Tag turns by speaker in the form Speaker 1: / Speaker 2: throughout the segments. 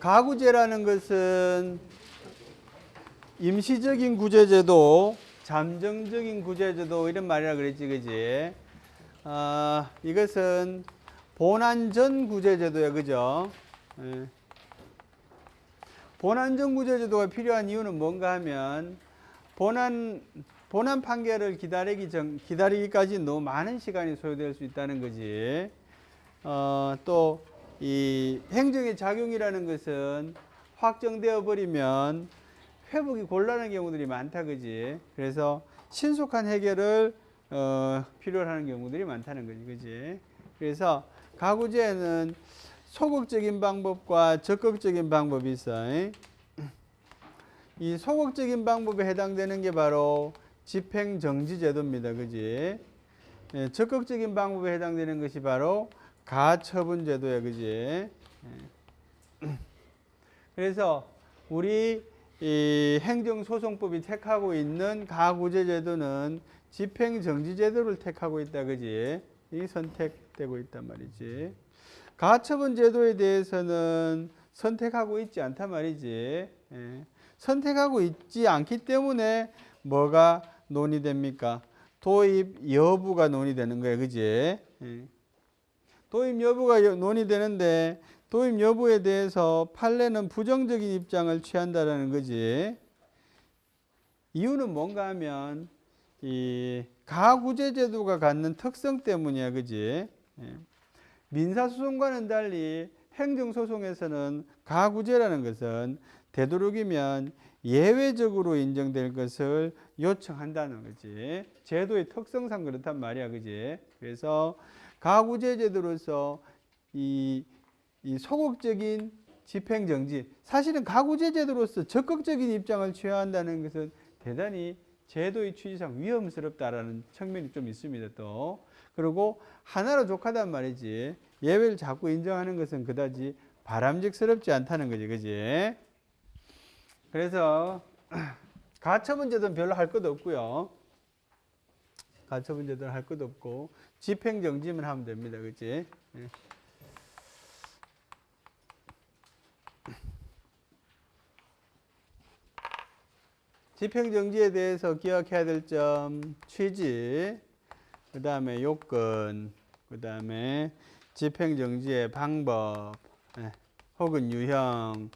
Speaker 1: 가구제라는 것은 임시적인 구제제도, 잠정적인 구제제도 이런 말이라 그랬지, 그지? 이것은 본안전 구제제도야, 그죠? 예. 본안전 구제제도가 필요한 이유는 뭔가 하면 본안 판결을 기다리기까지 너무 많은 시간이 소요될 수 있다는 거지. 또 이 행정의 작용이라는 것은 확정되어 버리면 회복이 곤란한 경우들이 많다, 그지? 그래서 신속한 해결을 필요로 하는 경우들이 많다는 거지, 그지? 그래서 가구제에는 소극적인 방법과 적극적인 방법이 있어. 이 소극적인 방법에 해당되는 게 바로 집행정지제도입니다, 그지? 적극적인 방법에 해당되는 것이 바로 가처분제도야, 그지? 그래서 우리 이 행정소송법이 택하고 있는 가구제제도는 집행정지제도를 택하고 있다, 그지? 이 선택되고 있단 말이지. 가처분제도에 대해서는 선택하고 있지 않단 말이지. 선택하고 있지 않기 때문에 뭐가 논의됩니까? 도입 여부가 논의되는 거예요, 그지? 도입 여부가 논의되는데 도입 여부에 대해서 판례는 부정적인 입장을 취한다라는 거지. 이유는 뭔가 하면 이 가구제 제도가 갖는 특성 때문이야, 그지? 민사소송과는 달리 행정소송에서는 가구제라는 것은 되도록이면 예외적으로 인정될 것을 요청한다는 거지. 제도의 특성상 그렇단 말이야, 그지? 그래서 가구제 제도로서 이 소극적인 집행정지, 사실은 가구제 제도로서 적극적인 입장을 취해야 한다는 것은 대단히 제도의 취지상 위험스럽다라는 측면이 좀 있습니다, 또. 그리고 하나로 족하단 말이지. 예외를 자꾸 인정하는 것은 그다지 바람직스럽지 않다는 거지, 그지? 그래서 가처분제도는 별로 할 것도 없고요. 가처분제도는 할 것도 없고 집행정지만 하면 됩니다, 그지? 집행정지에 대해서 기억해야 될 점, 취지, 그 다음에 요건, 그 다음에 집행정지의 방법, 혹은 유형.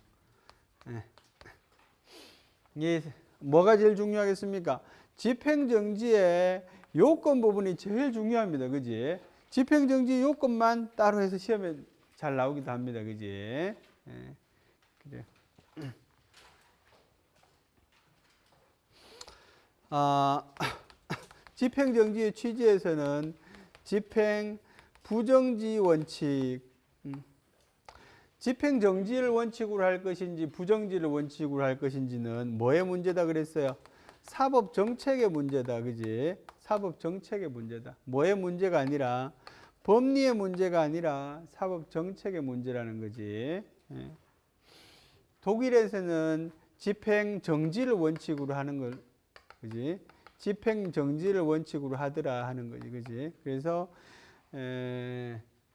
Speaker 1: 이게 뭐가 제일 중요하겠습니까? 집행정지의 요건 부분이 제일 중요합니다, 그지? 집행정지 요건만 따로 해서 시험에 잘 나오기도 합니다, 그지? 그래. 집행정지의 취지에서는 집행 부정지 원칙, 집행정지를 원칙으로 할 것인지 부정지를 원칙으로 할 것인지는 뭐의 문제다 그랬어요? 사법정책의 문제다, 그지? 사법정책의 문제다. 뭐의 문제가 아니라 법리의 문제가 아니라 사법정책의 문제라는 거지. 독일에서는 집행정지를 원칙으로 하는 걸, 그지? 집행정지를 원칙으로 하더라 하는 거지, 그지? 그래서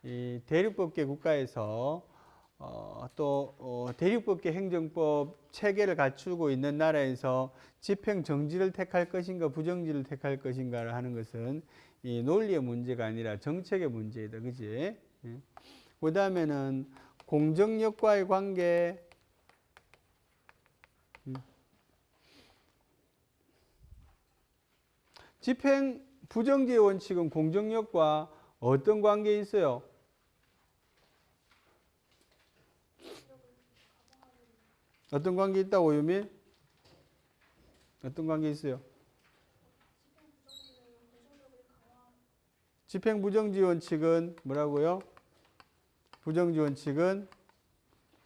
Speaker 1: 이 대륙법계 국가에서 또 대륙법계 행정법 체계를 갖추고 있는 나라에서 집행정지를 택할 것인가 부정지를 택할 것인가 하는 것은 이 논리의 문제가 아니라 정책의 문제이다, 그지? 그 다음에는 공정력과의 관계, 집행 부정지의 원칙은 공정력과 어떤 관계에 있어요? 어떤 관계 있다고, 오유민? 어떤 관계 있어요? 집행 부정지 원칙은 뭐라고요? 부정지 원칙은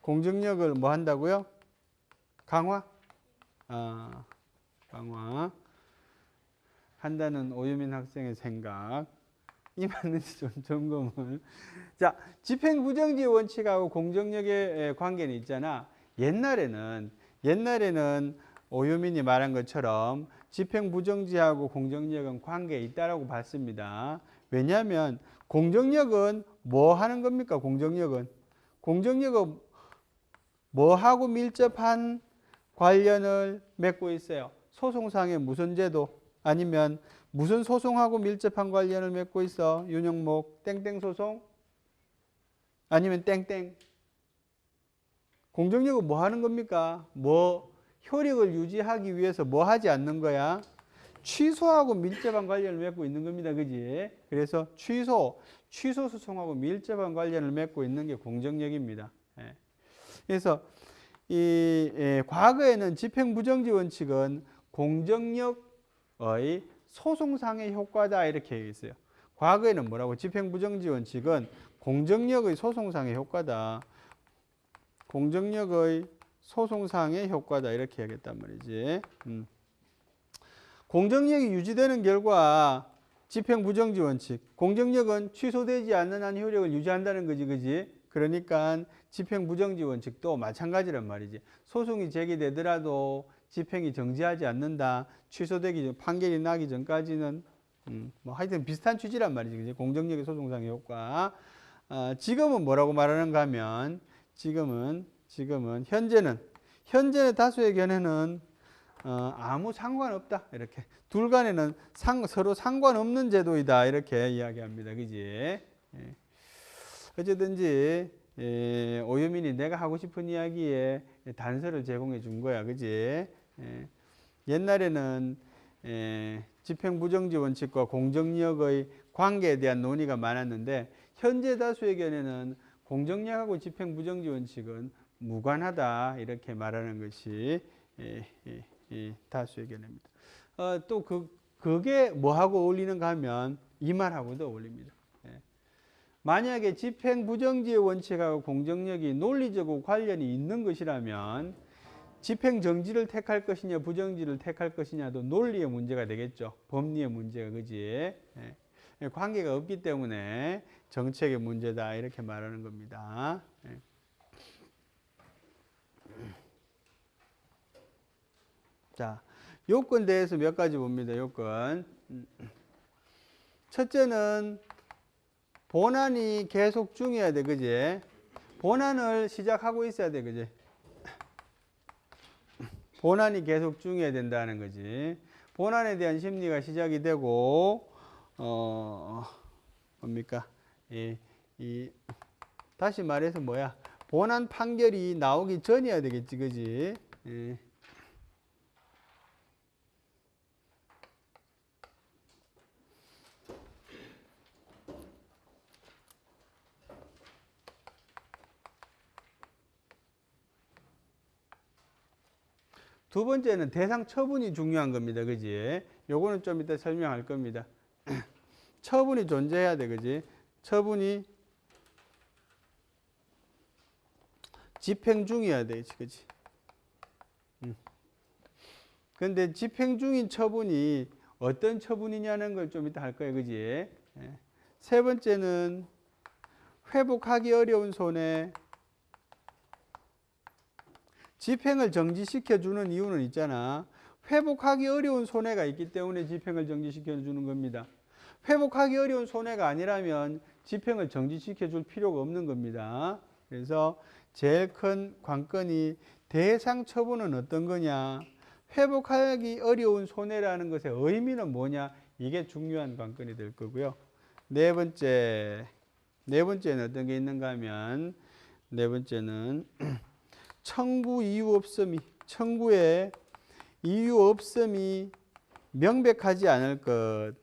Speaker 1: 공정력을 뭐 한다고요? 강화? 강화 한다는 오유민 학생의 생각. 이 맞는지 좀 점검을. 자, 집행 부정지 원칙하고 공정력의 관계는 있잖아. 옛날에는 오유민이 말한 것처럼 집행 부정지하고 공정력은 관계에 있다라고 봤습니다. 왜냐하면 공정력은 뭐 하는 겁니까? 공정력은 뭐하고 밀접한 관련을 맺고 있어요? 소송상의 무슨 제도 아니면 무슨 소송하고 밀접한 관련을 맺고 있어? 윤영목 땡땡 소송 아니면 땡땡. 공정력은 뭐 하는 겁니까? 뭐 효력을 유지하기 위해서 뭐 하지 않는 거야? 취소하고 밀접한 관련을 맺고 있는 겁니다. 그지? 그래서 취소 소송하고 밀접한 관련을 맺고 있는 게 공정력입니다. 예. 그래서 과거에는 집행부정지 원칙은 공정력의 소송상의 효과다 이렇게 얘기했어요. 과거에는 뭐라고? 집행부정지 원칙은 공정력의 소송상의 효과다. 공정력의 소송상의 효과다 이렇게 하겠단 말이지. 공정력이 유지되는 결과 집행부정지 원칙. 공정력은 취소되지 않는 한 효력을 유지한다는 거지, 그지? 그러니까 집행부정지 원칙도 마찬가지란 말이지. 소송이 제기되더라도 집행이 정지하지 않는다. 취소되기 전, 판결이 나기 전까지는 뭐 하여튼 비슷한 취지란 말이지, 그지? 공정력의 소송상의 효과. 지금은 뭐라고 말하는가 하면 지금은 현재는 다수의 견해는 아무 상관없다 이렇게 둘 간에는 서로 상관없는 제도이다 이렇게 이야기합니다. 그지? 예. 어쨌든지 오유민이 내가 하고 싶은 이야기에 단서를 제공해 준 거야. 그지? 예. 옛날에는 집행부정지 원칙과 공정력의 관계에 대한 논의가 많았는데 현재 다수의 견해는 공정력하고 집행부정지 원칙은 무관하다 이렇게 말하는 것이 다수의 견해입니다. 또 그게 뭐하고 어울리는가 하면 이 말하고도 어울립니다. 만약에 집행부정지의 원칙하고 공정력이 논리적으로 관련이 있는 것이라면 집행정지를 택할 것이냐 부정지를 택할 것이냐도 논리의 문제가 되겠죠. 법리의 문제가. 그지? 관계가 없기 때문에 정책의 문제다 이렇게 말하는 겁니다. 자, 요건 대해서 몇 가지 봅니다. 요건. 첫째는 본안이 계속 중이어야 돼. 그지? 본안을 시작하고 있어야 돼. 그지? 본안이 계속 중이어야 된다는 거지. 본안에 대한 심리가 시작이 되고 뭡니까? 다시 말해서 뭐야? 본안 판결이 나오기 전이어야 되겠지. 그지? 두 번째는 대상 처분이 중요한 겁니다. 그지? 요거는 좀 이따 설명할 겁니다. 처분이 존재해야 돼. 그지? 처분이 집행 중이어야 돼. 그지? 근데 집행 중인 처분이 어떤 처분이냐는 걸 좀 이따 할 거예요. 그지? 세 번째는 회복하기 어려운 손해. 집행을 정지시켜 주는 이유는 있잖아. 회복하기 어려운 손해가 있기 때문에 집행을 정지시켜 주는 겁니다. 회복하기 어려운 손해가 아니라면 집행을 정지시켜 줄 필요가 없는 겁니다. 그래서 제일 큰 관건이 대상 처분은 어떤 거냐. 회복하기 어려운 손해라는 것의 의미는 뭐냐. 이게 중요한 관건이 될 거고요. 네 번째는 어떤 게 있는가 하면 네 번째는 청구 이유 없음이 청구의 이유 없음이 명백하지 않을 것.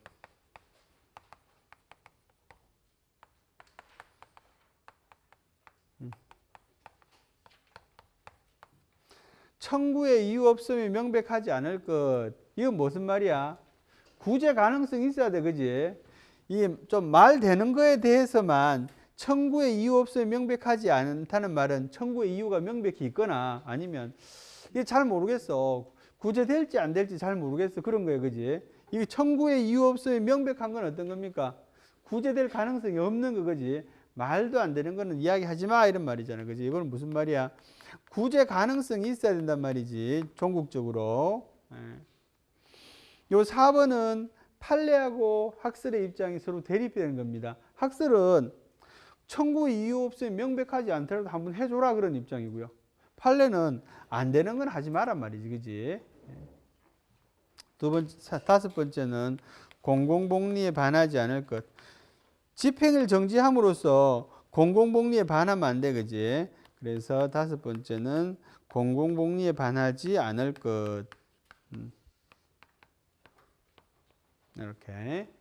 Speaker 1: 청구의 이유 없음이 명백하지 않을 것. 이건 무슨 말이야? 구제 가능성이 있어야 돼. 그지? 이 좀 말 되는 거에 대해서만 청구의 이유 없음이 명백하지 않다는 말은 청구의 이유가 명백히 있거나 아니면 이게 잘 모르겠어. 구제될지 안 될지 잘 모르겠어. 그런 거예요. 그지? 이 청구의 이유 없음이 명백한 건 어떤 겁니까? 구제될 가능성이 없는 거. 그지? 말도 안 되는 거는 이야기하지 마 이런 말이잖아. 그지? 이거는 무슨 말이야? 구제 가능성이 있어야 된단 말이지. 종국적으로. 요 4번은 판례하고 학설의 입장이 서로 대립되는 겁니다. 학설은 청구 이유 없음이 명백하지 않더라도 한번 해줘라 그런 입장이고요. 판례는 안 되는 건 하지 마란 말이지, 그지? 다섯 번째는 공공복리에 반하지 않을 것. 집행을 정지함으로써 공공복리에 반하면 안 돼, 그지? 그래서 다섯 번째는 공공복리에 반하지 않을 것. 이렇게.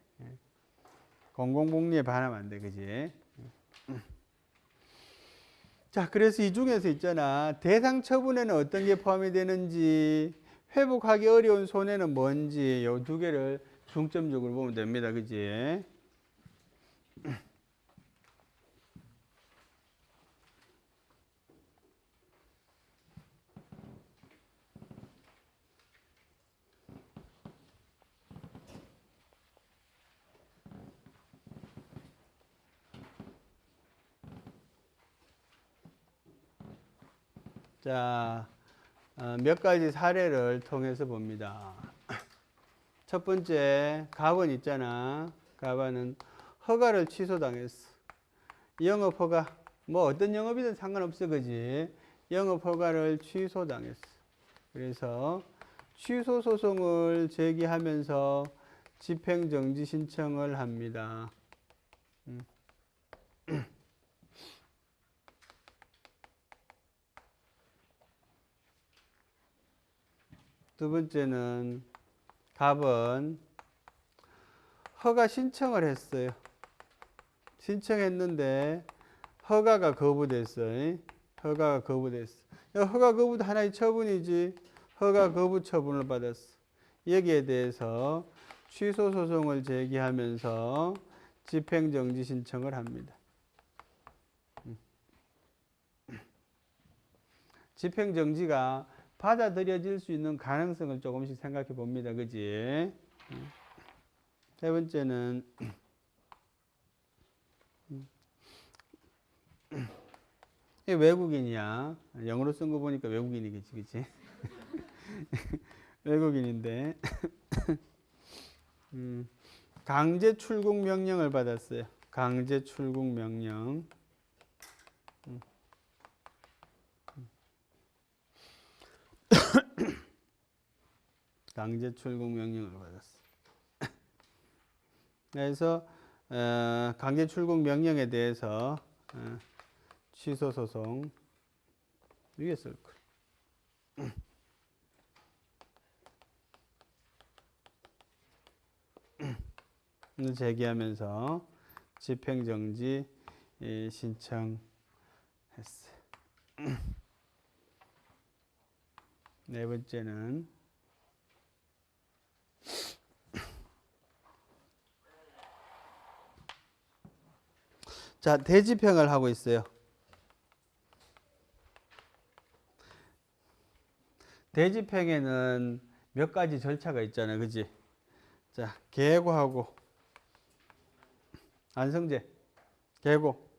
Speaker 1: 공공복리에 반하면 안 돼, 그지? 자, 그래서 이 중에서 있잖아. 대상 처분에는 어떤 게 포함이 되는지, 회복하기 어려운 손해는 뭔지, 이 두 개를 중점적으로 보면 됩니다, 그지? 자, 몇 가지 사례를 통해서 봅니다. 첫 번째, 갑은 있잖아. 갑은 허가를 취소당했어. 영업 허가, 뭐 어떤 영업이든 상관없어, 그지? 영업 허가를 취소당했어. 그래서 취소 소송을 제기하면서 집행정지 신청을 합니다. 두 번째는 갑은 허가 신청을 했어요. 신청했는데 허가가 거부됐어요. 허가가 거부됐어. 허가 거부도 하나의 처분이지. 허가 거부 처분을 받았어. 여기에 대해서 취소 소송을 제기하면서 집행정지 신청을 합니다. 집행정지가 받아들여질 수 있는 가능성을 조금씩 생각해 봅니다. 그지? 세 번째는 외국인이야. 영어로 쓴 거 보니까 외국인이겠지, 그치? 외국인인데 강제 출국 명령을 받았어요. 강제 출국 명령. 강제 출국 명령을 받았어. 그래서 강제 출국 명령에 대해서 취소 소송 위에 쓸 거. 제기하면서 집행정지 신청했어요. 네 번째는 자, 대집행을 하고 있어요. 대집행에는 몇 가지 절차가 있잖아요. 그지? 자, 계고하고 안성재, 계고,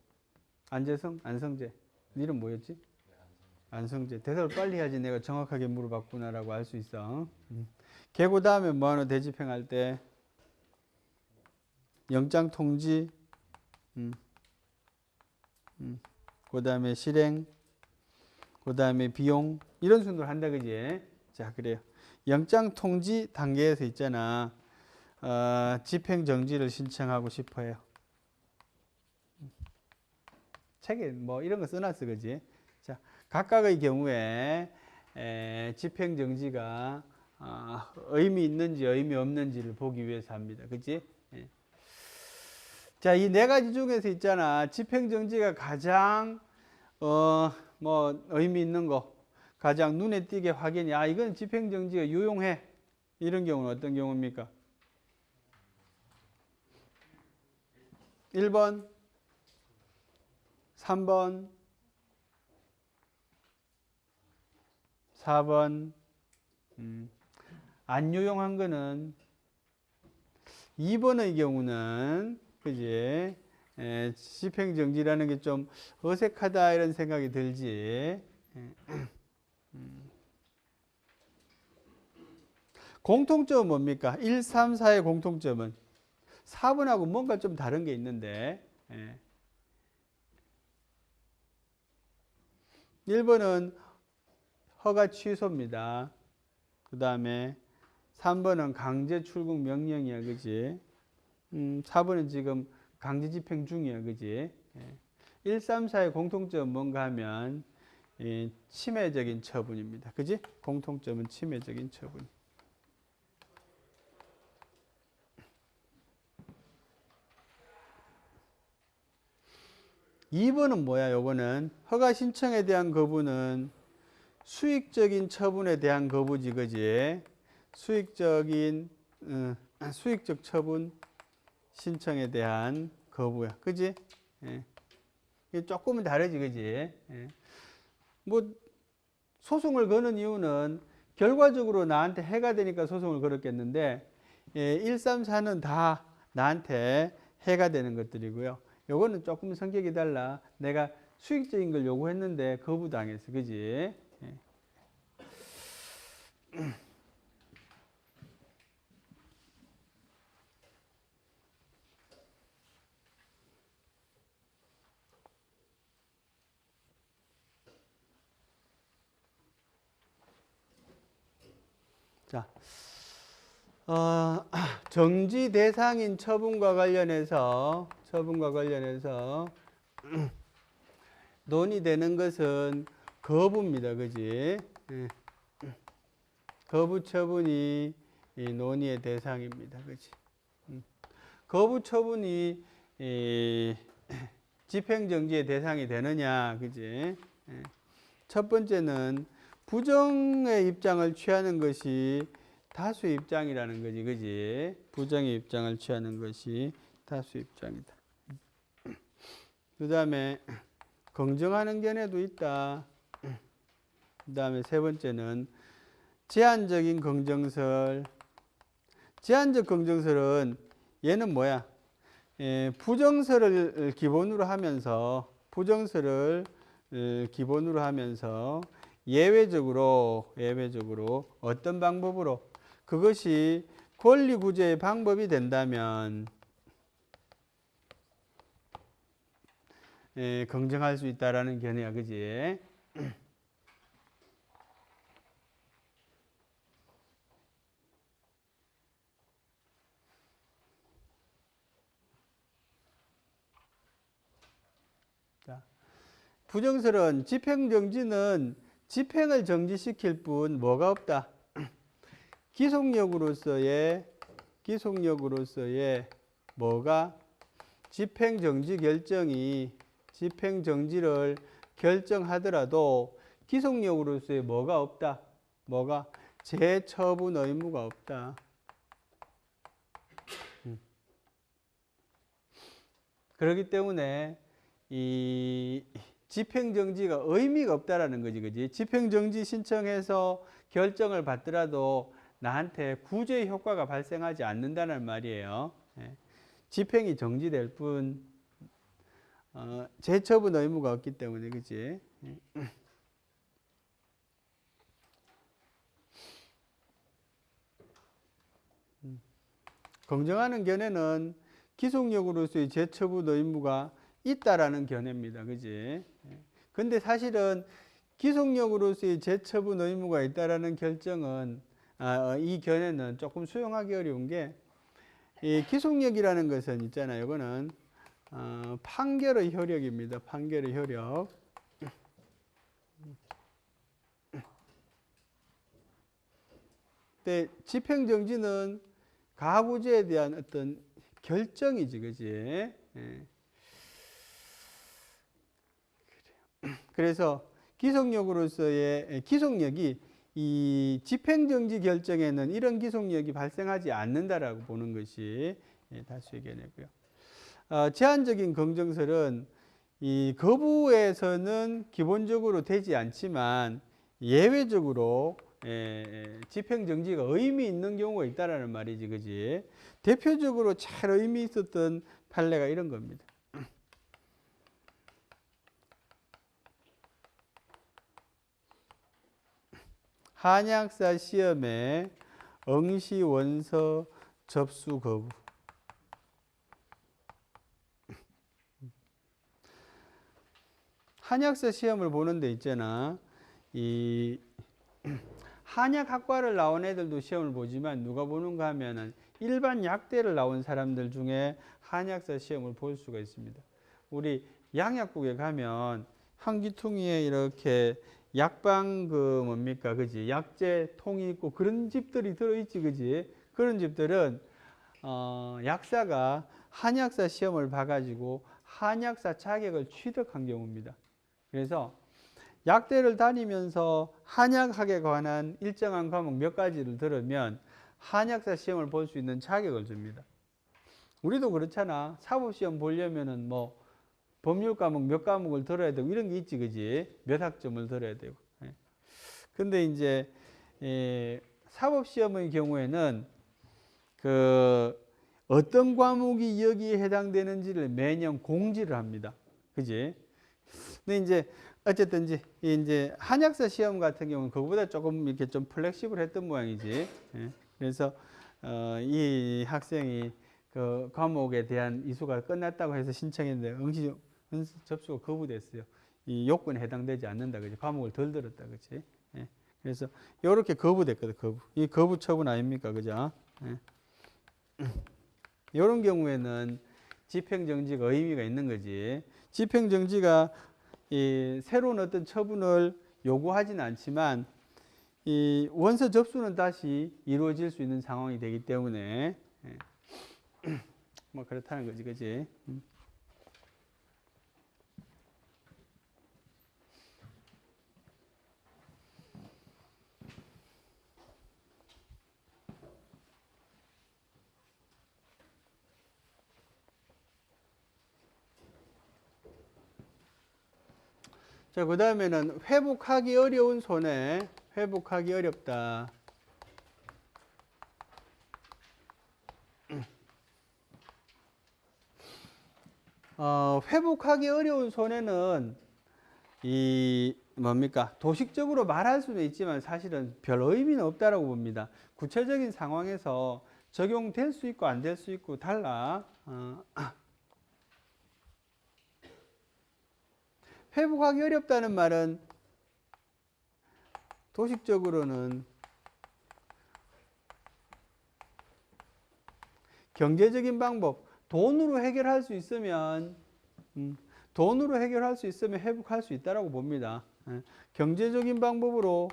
Speaker 1: 안재성, 안성재. 이름 뭐였지? 안성재. 대답을 빨리 해야지 내가 정확하게 물어봤구나라고 알 수 있어. 계고 다음에 뭐하노? 대집행할 때 영장 통지, 그 다음에 실행, 그 다음에 비용 이런 순으로 한다, 그지? 자, 그래요. 영장 통지 단계에서 있잖아. 집행정지를 신청하고 싶어요. 책에 뭐 이런 거 써놨어, 그지? 자, 각각의 경우에 집행정지가 의미 있는지 의미 없는지를 보기 위해서 합니다. 그지? 예. 자, 이 네 가지 중에서 있잖아. 집행정지가 가장 뭐 의미 있는 거, 가장 눈에 띄게 확인이, 이건 집행정지가 유용해. 이런 경우는 어떤 경우입니까? 1번, 3번, 4번. 안 유용한 거는 2번의 경우는, 그지? 집행정지라는 게 좀 어색하다 이런 생각이 들지. 공통점은 뭡니까? 1, 3, 4의 공통점은 4번하고 뭔가 좀 다른 게 있는데 1번은 허가 취소입니다. 그 다음에 3번은 강제 출국 명령이야, 그지? 4번은 지금 강제 집행 중이야, 그지? 1, 3, 4의 공통점은 뭔가 하면 침해적인 처분입니다. 그지? 공통점은 침해적인 처분. 2번은 뭐야? 요거는 허가 신청에 대한 거부는 수익적인 처분에 대한 거부지, 그지? 수익적 처분 신청에 대한 거부야, 그지? 예. 이게 조금은 다르지, 그지? 예. 뭐 소송을 거는 이유는 결과적으로 나한테 해가 되니까 소송을 걸었겠는데 1, 3, 4는 다 나한테 해가 되는 것들이고요. 요거는 조금 성격이 달라. 내가 수익적인 걸 요구했는데 거부당했어, 그지? 예. 자, 정지 대상인 처분과 관련해서 논의되는 것은 거부입니다, 그지? 예. 거부 처분이 이 논의의 대상입니다, 그지? 거부 처분이 집행정지의 대상이 되느냐, 그지? 예. 첫 번째는 부정의 입장을 취하는 것이 다수의 입장이라는 거지, 그지? 부정의 입장을 취하는 것이 다수의 입장이다. 그 다음에 긍정하는 견해도 있다. 그 다음에 세 번째는 제한적인 긍정설. 제한적 긍정설은 얘는 뭐야? 부정설을 기본으로 하면서 예외적으로 어떤 방법으로 그것이 권리 구제의 방법이 된다면 긍정할 수 있다라는 견해야, 그지? 자, 부정설은 집행정지는 집행을 정지시킬 뿐 뭐가 없다. 기속력으로서의 뭐가 집행정지 결정이 집행정지를 결정하더라도 기속력으로서의 뭐가 없다. 뭐가 재처분 의무가 없다. 그렇기 때문에 이 집행정지가 의미가 없다라는 거지, 그지? 집행정지 신청해서 결정을 받더라도 나한테 구제 효과가 발생하지 않는다는 말이에요. 집행이 정지될 뿐 재처분 의무가 없기 때문에, 그지? 긍정하는 견해는 기속력으로서의 재처분 의무가 있다라는 견해입니다, 그지? 근데 사실은 기속력으로서의 재처분 의무가 있다라는 결정은 이 견해는 조금 수용하기 어려운 게 이 기속력이라는 것은 있잖아요. 이거는 판결의 효력입니다. 판결의 효력. 근데 집행정지는 가구제에 대한 어떤 결정이지, 그지? 그래서 기속력이 이 집행정지 결정에는 이런 기속력이 발생하지 않는다라고 보는 것이 다수의 견해고요. 제한적인 긍정설은 이 거부에서는 기본적으로 되지 않지만 예외적으로 집행정지가 의미 있는 경우가 있다라는 말이지, 그지? 대표적으로 잘 의미 있었던 판례가 이런 겁니다. 한약사 시험에 응시 원서 접수 거부. 한약사 시험을 보는 데 있잖아. 이 한약학과를 나온 애들도 시험을 보지만 누가 보는가 하면은 일반 약대를 나온 사람들 중에 한약사 시험을 볼 수가 있습니다. 우리 양약국에 가면 한기퉁이에 이렇게 약방 그 뭡니까 그지 약재 통이 있고 그런 집들이 들어있지 그지 그런 집들은 약사가 한약사 시험을 봐가지고 한약사 자격을 취득한 경우입니다. 그래서 약대를 다니면서 한약학에 관한 일정한 과목 몇 가지를 들으면 한약사 시험을 볼 수 있는 자격을 줍니다. 우리도 그렇잖아. 사법시험 보려면은 뭐 법률 과목 몇 과목을 들어야 되고 이런 게 있지, 그지? 몇 학점을 들어야 되고. 근데 이제 사법시험의 경우에는 그 어떤 과목이 여기에 해당되는지를 매년 공지를 합니다. 그지? 근데 이제 어쨌든지 이제 한약사 시험 같은 경우는 그거보다 조금 이렇게 좀 플렉시블 했던 모양이지. 그래서 이 학생이 그 과목에 대한 이수가 끝났다고 해서 신청했는데 응시 접수가 거부됐어요. 이 요건에 해당되지 않는다, 그지? 과목을 덜 들었다, 그지? 그래서 이렇게 거부됐거든, 거부. 이 거부 처분 아닙니까, 그죠? 이런 경우에는 집행정지가 의미가 있는 거지. 집행정지가 이 새로운 어떤 처분을 요구하지는 않지만 이 원서 접수는 다시 이루어질 수 있는 상황이 되기 때문에 뭐 그렇다는 거지, 그지? 자, 그 다음에는 회복하기 어려운 손해, 회복하기 어렵다. 회복하기 어려운 손해는 이 뭡니까? 도식적으로 말할 수는 있지만 사실은 별 의미는 없다라고 봅니다. 구체적인 상황에서 적용될 수 있고 안 될 수 있고 달라. 회복하기 어렵다는 말은 도식적으로는 경제적인 방법, 돈으로 해결할 수 있으면 돈으로 해결할 수 있으면 회복할 수 있다라고 봅니다. 경제적인 방법으로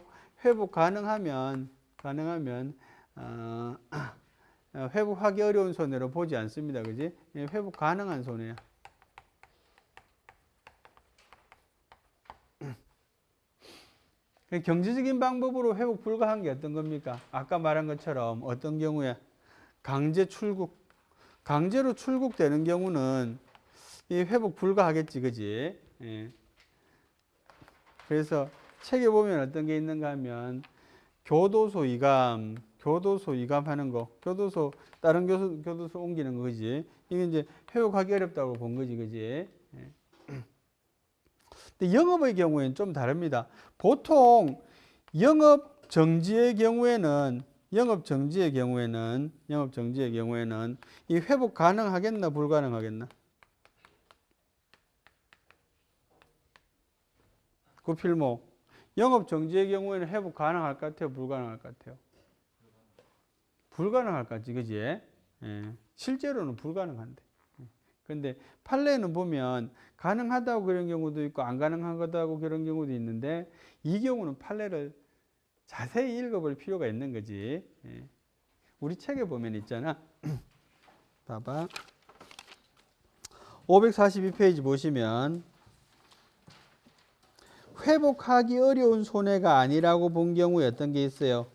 Speaker 1: 회복 가능하면 회복하기 어려운 손해로 보지 않습니다. 그지? 회복 가능한 손해야. 경제적인 방법으로 회복 불가한 게 어떤 겁니까? 아까 말한 것처럼 어떤 경우에 강제 출국, 강제로 출국되는 경우는 이 회복 불가하겠지, 그지? 그래서 책에 보면 어떤 게 있는가 하면 교도소 이감, 교도소 이감하는 거, 교도소 다른 교도소 옮기는 거지. 이게 이제 회복하기 어렵다고 본 거지, 그지? 근데 영업의 경우에는 좀 다릅니다. 보통 영업 정지의 경우에는 이 회복 가능하겠나 불가능하겠나? 구필모. 영업 정지의 경우에는 회복 가능할 것 같아요, 불가능할 것 같아요? 불가능할 것 같지, 그지? 실제로는 불가능한데. 근데 판례는 보면 가능하다고 그런 경우도 있고 안 가능하다고 그런 경우도 있는데 이 경우는 판례를 자세히 읽어볼 필요가 있는 거지. 우리 책에 보면 있잖아. 봐봐. 542페이지 보시면 회복하기 어려운 손해가 아니라고 본 경우에 어떤 게 있어요?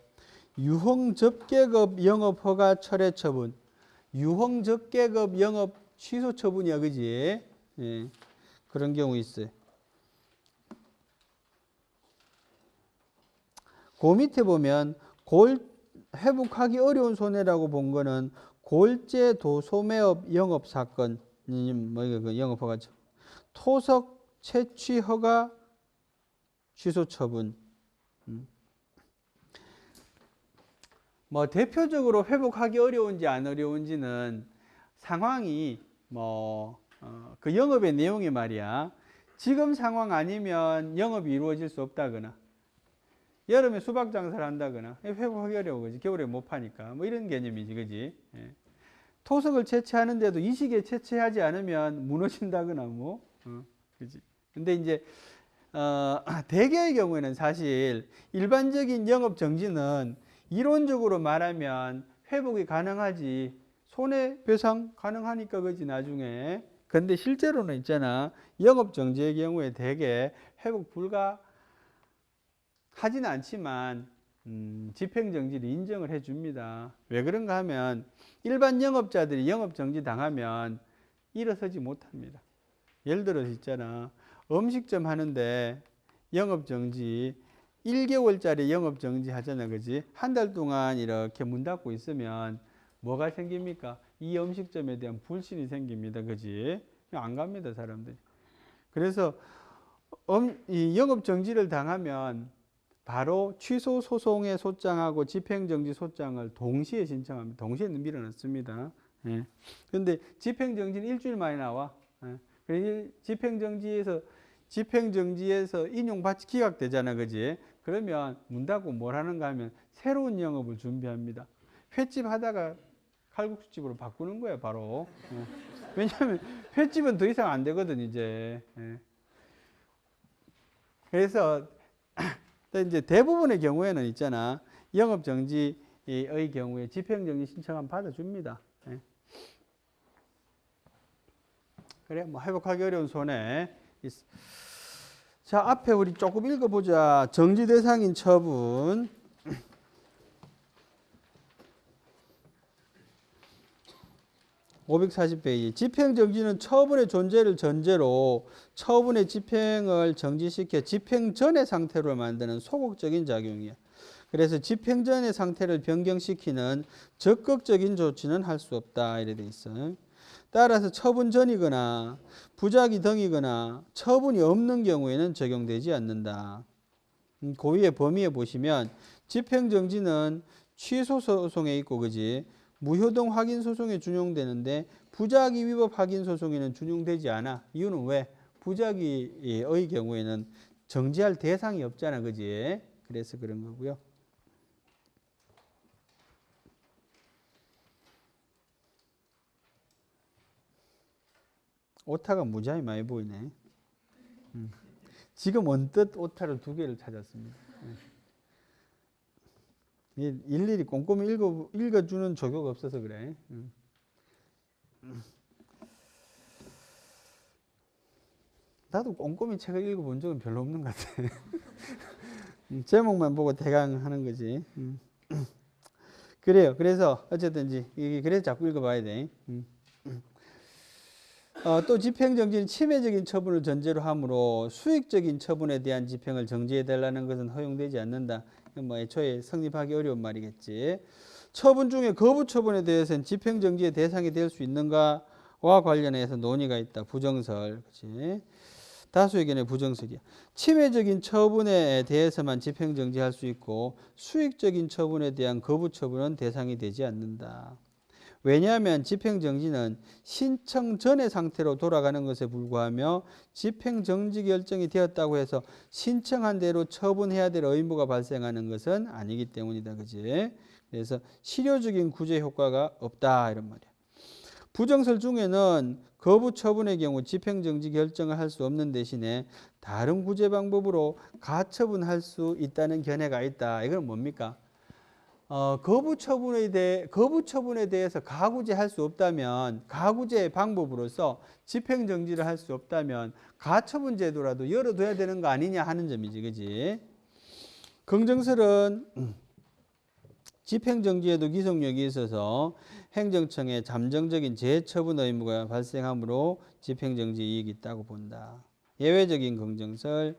Speaker 1: 유흥접객업 영업허가 철회 처분. 유흥접객업 영업 취소 처분이야, 그지? 그런 경우 있어요. 그 밑에 보면 회복하기 어려운 손해라고 본 거는 골재 도소매업 영업 사건, 영업 허가 토석 채취 허가 취소 처분. 뭐 대표적으로 회복하기 어려운지 안 어려운지는 상황이 그 영업의 내용이 말이야. 지금 상황 아니면 영업이 이루어질 수 없다거나 여름에 수박 장사를 한다거나 회복하기 어려워 그지. 겨울에 못 파니까 뭐 이런 개념이지 그지. 예. 토석을 채취하는데도 이 시기에 채취하지 않으면 무너진다거나 뭐 그지. 근데 이제 대개의 경우에는 사실 일반적인 영업 정지는 이론적으로 말하면 회복이 가능하지 손해배상 가능하니까 그지 나중에. 근데 실제로는 있잖아 영업 정지의 경우에 대개 회복 불가 하지는 않지만 집행정지를 인정을 해줍니다. 왜 그런가 하면 일반 영업자들이 영업정지 당하면 일어서지 못합니다. 예를 들어서 있잖아 음식점 하는데 영업정지 1개월짜리 영업정지 하잖아 그지. 한 달 동안 이렇게 문 닫고 있으면 뭐가 생깁니까? 이 음식점에 대한 불신이 생깁니다 그지. 안 갑니다 사람들이. 그래서 이 영업정지를 당하면 바로 취소 소송의 소장하고 집행정지 소장을 동시에 신청합니다. 동시에 밀어넣습니다. 예. 그런데 집행정지는 일주일 만에 나와. 예. 그래서 집행정지에서 인용받지 기각되잖아, 그지? 그러면 문 닫고 뭘 하는가 하면 새로운 영업을 준비합니다. 횟집 하다가 칼국수집으로 바꾸는 거예요, 바로. 예. 왜냐하면 횟집은 더 이상 안 되거든, 이제. 예. 그래서 이제 대부분의 경우에는 있잖아 영업정지의 경우에 집행정지 신청하면 받아줍니다. 예. 그래 뭐 회복하기 어려운 손해. 자 앞에 우리 조금 읽어보자. 정지 대상인 처분. 540페이지. 집행정지는 처분의 존재를 전제로 처분의 집행을 정지시켜 집행 전의 상태로 만드는 소극적인 작용이야. 그래서 집행 전의 상태를 변경시키는 적극적인 조치는 할 수 없다 이래 돼 있어. 따라서 처분 전이거나 부작위 등이거나 처분이 없는 경우에는 적용되지 않는다. 그 위에 범위에 보시면 집행정지는 취소 소송에 있고 그지. 무효동 확인 소송에 준용되는데 부작위 위법 확인 소송에는 준용되지 않아. 이유는 왜? 부작위의 경우에는 정지할 대상이 없잖아. 그지? 그래서 그런 거고요. 오타가 무지하게 많이 보이네. 지금 언뜻 오타를 2개를 찾았습니다. 일일이 꼼꼼히 읽어주는 조교가 없어서 그래. 나도 꼼꼼히 책을 읽어본 적은 별로 없는 것 같아. 제목만 보고 대강 하는 거지. 그래요. 그래서 어쨌든지 그래서 자꾸 읽어봐야 돼. 또 집행정지는 침해적인 처분을 전제로 하므로 수익적인 처분에 대한 집행을 정지해달라는 것은 허용되지 않는다. 뭐 애초에 성립하기 어려운 말이겠지. 처분 중에 거부 처분에 대해서는 집행정지의 대상이 될 수 있는가와 관련해서 논의가 있다. 부정설. 그치? 다수 의견의 부정설이야. 침해적인 처분에 대해서만 집행정지할 수 있고 수익적인 처분에 대한 거부 처분은 대상이 되지 않는다. 왜냐하면 집행정지는 신청 전의 상태로 돌아가는 것에 불과하며 집행정지 결정이 되었다고 해서 신청한 대로 처분해야 될 의무가 발생하는 것은 아니기 때문이다. 그지? 그래서 실효적인 구제 효과가 없다 이런 말이야. 부정설 중에는 거부 처분의 경우 집행정지 결정을 할 수 없는 대신에 다른 구제 방법으로 가처분할 수 있다는 견해가 있다. 이건 뭡니까? 거부 처분에 대해서 가구제 할 수 없다면 가구제 방법으로서 집행정지를 할 수 없다면 가처분 제도라도 열어둬야 되는 거 아니냐 하는 점이지, 그지? 긍정설은 집행정지에도 기속력이 있어서 행정청에 잠정적인 재처분 의무가 발생하므로 집행정지 이익이 있다고 본다. 예외적인 긍정설.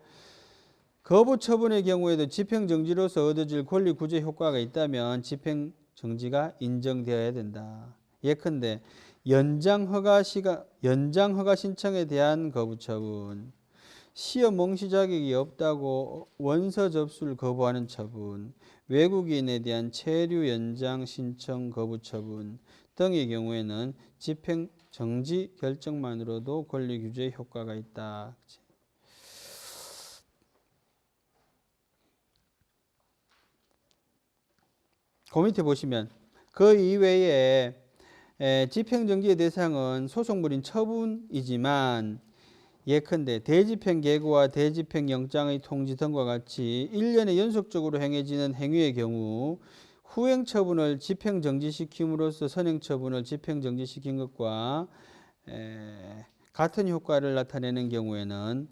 Speaker 1: 거부 처분의 경우에도 집행정지로서 얻어질 권리 구제 효과가 있다면 집행정지가 인정되어야 된다. 예컨대 연장 허가 신청에 대한 거부 처분, 시험 응시 자격이 없다고 원서 접수를 거부하는 처분, 외국인에 대한 체류 연장 신청 거부 처분 등의 경우에는 집행정지 결정만으로도 권리 규제 효과가 있다. 그 밑에 보시면 그 이외에 집행정지의 대상은 소송물인 처분이지만 예컨대 대집행 계고와 대집행 영장의 통지 등과 같이 1년에 연속적으로 행해지는 행위의 경우 후행 처분을 집행 정지시킴으로써 선행 처분을 집행 정지시킨 것과 같은 효과를 나타내는 경우에는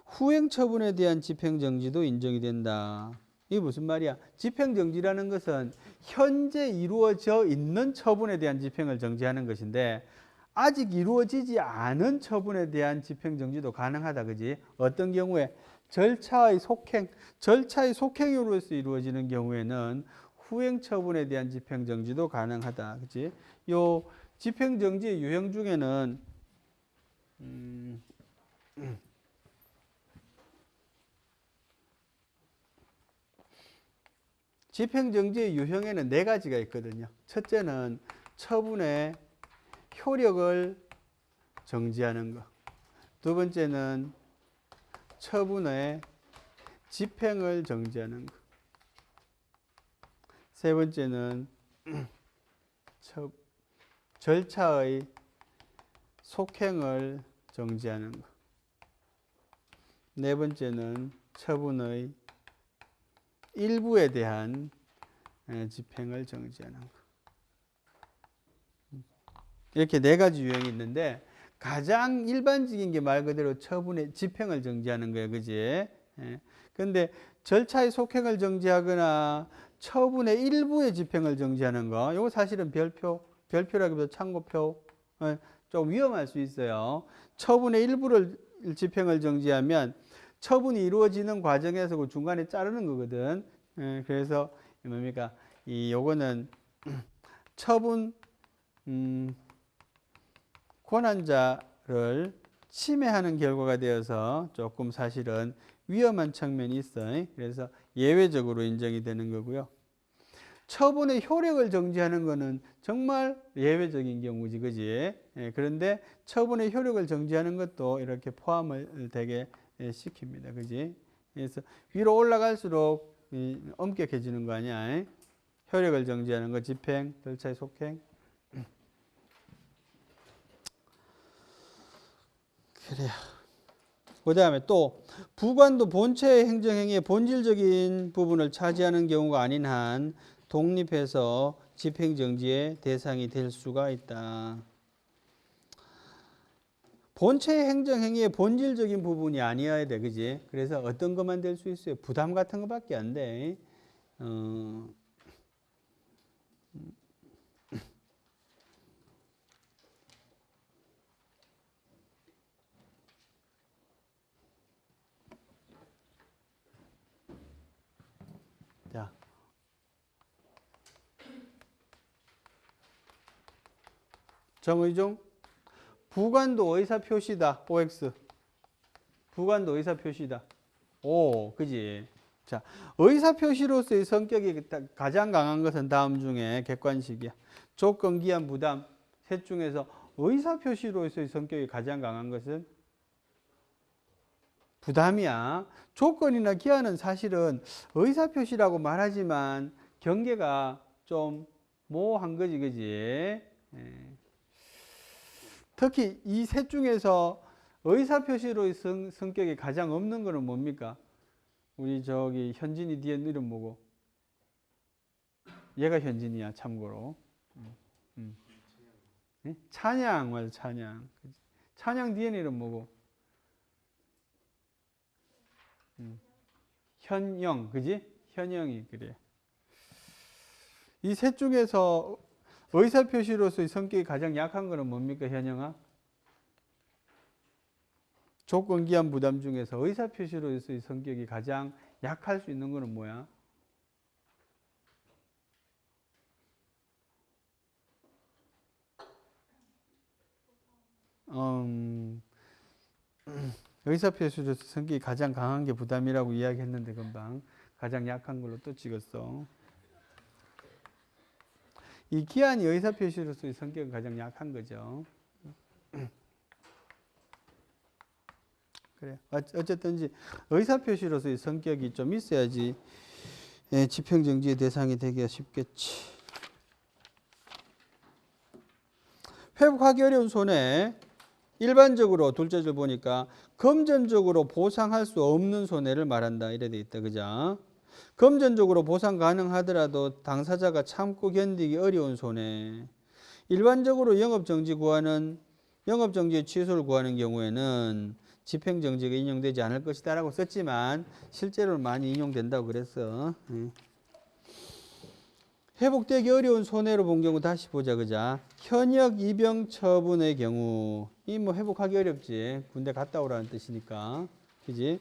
Speaker 1: 후행 처분에 대한 집행 정지도 인정이 된다. 이게 무슨 말이야? 집행 정지라는 것은 현재 이루어져 있는 처분에 대한 집행을 정지하는 것인데 아직 이루어지지 않은 처분에 대한 집행 정지도 가능하다. 그지? 어떤 경우에 절차의 속행으로서 이루어지는 경우에는 후행 처분에 대한 집행 정지도 가능하다. 그지? 요 집행 정지의 유형 중에는 집행 정지의 유형에는 네 가지가 있거든요. 첫째는 처분의 효력을 정지하는 것. 두 번째는 처분의 집행을 정지하는 것. 세 번째는 절차의 속행을 정지하는 것. 네 번째는 처분의 일부에 대한 집행을 정지하는 것. 이렇게 네 가지 유형이 있는데 가장 일반적인 게 말 그대로 처분의 집행을 정지하는 거예요. 그지? 그런데 절차의 속행을 정지하거나 처분의 일부의 집행을 정지하는 거, 이거 사실은 별표라기보다 참고표, 좀 위험할 수 있어요. 처분의 일부를 집행을 정지하면 처분이 이루어지는 과정에서 그 중간에 자르는 거거든. 그래서 뭡니까? 요거는 처분 권한자를 침해하는 결과가 되어서 조금 사실은 위험한 측면이 있어요. 그래서 예외적으로 인정이 되는 거고요. 처분의 효력을 정지하는 것은 정말 예외적인 경우지, 그지? 그런데 처분의 효력을 정지하는 것도 이렇게 포함을 되게 시킵니다, 그지? 그래서 위로 올라갈수록 엄격해지는 거 아니야? 효력을 정지하는 거, 집행, 절차의 속행. 그래요. 그 다음에 또 부관도 본체의 행정행위의 본질적인 부분을 차지하는 경우가 아닌 한 독립해서 집행정지의 대상이 될 수가 있다. 본체의 행정행위의 본질적인 부분이 아니어야 돼. 그지? 그래서 어떤 것만 될 수 있어요? 부담 같은 것밖에 안 돼. 자. 정의종. 부관도 의사표시다. OX. 부관도 의사표시다. 오, 그지? 자, 의사표시로서의 성격이 가장 강한 것은 다음 중에 객관식이야. 조건, 기한, 부담. 셋 중에서 의사표시로서의 성격이 가장 강한 것은 부담이야. 조건이나 기한은 사실은 의사표시라고 말하지만 경계가 좀 모호한 거지, 그지? 특히 이 셋 중에서 의사표시로의 성격이 가장 없는 거는 뭡니까? 우리 저기 현진이 뒤에 이름 뭐고? 얘가 현진이야, 참고로. 찬양, 맞아, 찬양. 찬양 뒤에 이름 뭐고? 현영, 그지? 현영이, 그래. 이 셋 중에서 의사표시로서의 성격이 가장 약한 거는 뭡니까, 현영아? 조건, 기한, 부담 중에서 의사표시로서의 성격이 가장 약할 수 있는 거는 뭐야? 의사표시로서 성격이 가장 강한 게 부담이라고 이야기했는데 금방 가장 약한 걸로 또 찍었어. 이 기한이 의사표시로서의 성격은 가장 약한 거죠. 그래. 어쨌든지 의사표시로서의 성격이 좀 있어야지 집행정지의 대상이 되기가 쉽겠지. 회복하기 어려운 손해, 일반적으로 둘째 줄 보니까 금전적으로 보상할 수 없는 손해를 말한다 이래 돼 있다. 그죠? 금전적으로 보상 가능하더라도 당사자가 참고 견디기 어려운 손해. 일반적으로 영업정지의 취소를 구하는 경우에는 집행정지가 인용되지 않을 것이다 라고 썼지만 실제로 많이 인용된다고 그랬어. 회복되기 어려운 손해로 본 경우 다시 보자. 그자? 현역 입영 처분의 경우 이 뭐 회복하기 어렵지. 군대 갔다 오라는 뜻이니까. 그지?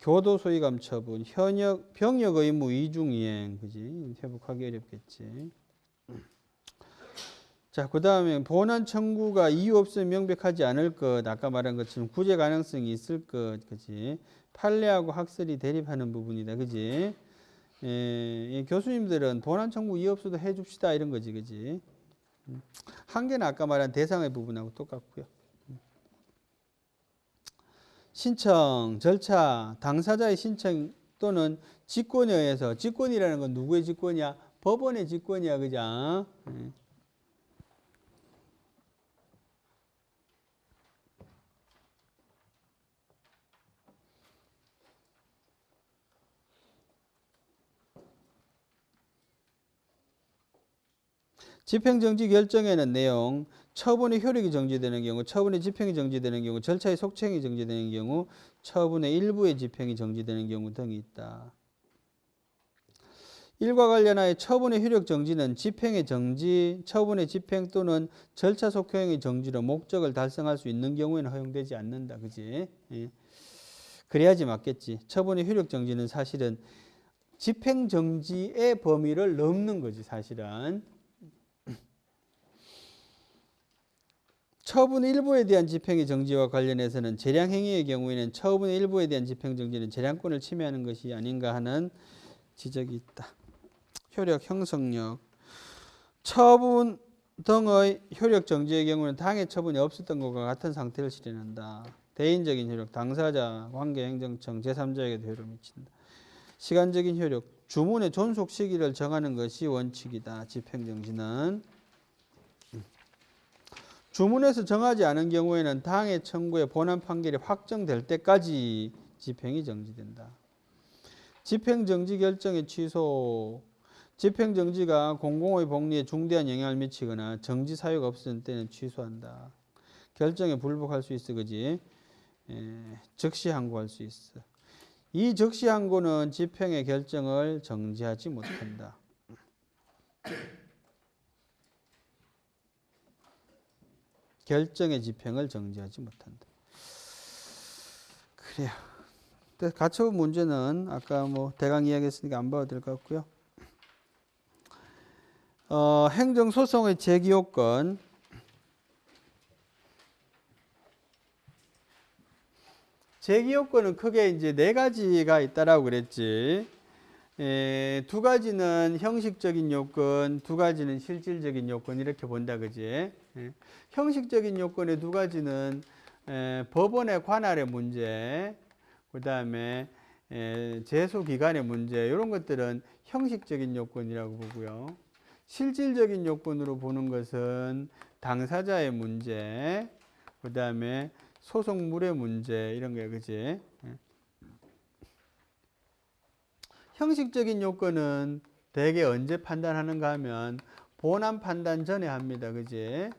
Speaker 1: 교도 소위감 처분, 현역 병역 의무 이중 이행. 그지? 회복하기 어렵겠지. 자, 그다음에 본안 청구가 이유 없으면 명백하지 않을 것. 아까 말한 것처럼 구제 가능성이 있을 것. 그지? 판례하고 학설이 대립하는 부분이다. 그지? 교수님들은 본안 청구 이유 없어도 해줍시다 이런 거지, 그지? 한계는 아까 말한 대상의 부분하고 똑같고요. 신청 절차, 당사자의 신청 또는 직권에 의해서, 직권이라는 건 누구의 직권이야? 법원의 직권이야, 그죠? 집행정지 결정에는 내용, 처분의 효력이 정지되는 경우, 처분의 집행이 정지되는 경우, 절차의 속행이 정지되는 경우, 처분의 일부의 집행이 정지되는 경우 등이 있다. 일과 관련하여 처분의 효력 정지는 집행의 정지, 처분의 집행 또는 절차 속행의 정지로 목적을 달성할 수 있는 경우에는 허용되지 않는다. 그지? 예. 그래야지 맞겠지. 처분의 효력 정지는 사실은 집행 정지의 범위를 넘는 거지, 사실은. 처분 일부에 대한 집행의 정지와 관련해서는 재량행위의 경우에는 처분의 일부에 대한 집행정지는 재량권을 침해하는 것이 아닌가 하는 지적이 있다. 효력, 형성력. 처분 등의 효력 정지의 경우는 당해 처분이 없었던 것과 같은 상태를 실현한다. 대인적인 효력, 당사자, 관계행정청, 제3자에게도 효력을 미친다. 시간적인 효력, 주문의 존속 시기를 정하는 것이 원칙이다. 집행정지는. 주문에서 정하지 않은 경우에는 당해 청구의 본안 판결이 확정될 때까지 집행이 정지된다. 집행정지 결정의 취소. 집행정지가 공공의 복리에 중대한 영향을 미치거나 정지 사유가 없을 때는 취소한다. 결정에 불복할 수 있어. 그지? 즉시 항고할 수 있어. 이 즉시 항고는 집행의 결정을 정지하지 못한다. 결정의 집행을 정지하지 못한다. 그래요. 가처분 문제는 아까 뭐 대강 이야기했으니까 안 봐도 될 것 같고요. 행정소송의 제기요건. 제기요건은 크게 이제 네 가지가 있다라고 그랬지. 두 가지는 형식적인 요건, 두 가지는 실질적인 요건 이렇게 본다, 그지? 형식적인 요건의 두 가지는 법원의 관할의 문제, 그 다음에 제소 기간의 문제 이런 것들은 형식적인 요건이라고 보고요. 실질적인 요건으로 보는 것은 당사자의 문제, 그 다음에 소송물의 문제 이런 거예요, 그지? 형식적인 요건은 대개 언제 판단하는가 하면 본안 판단 전에 합니다. 그지?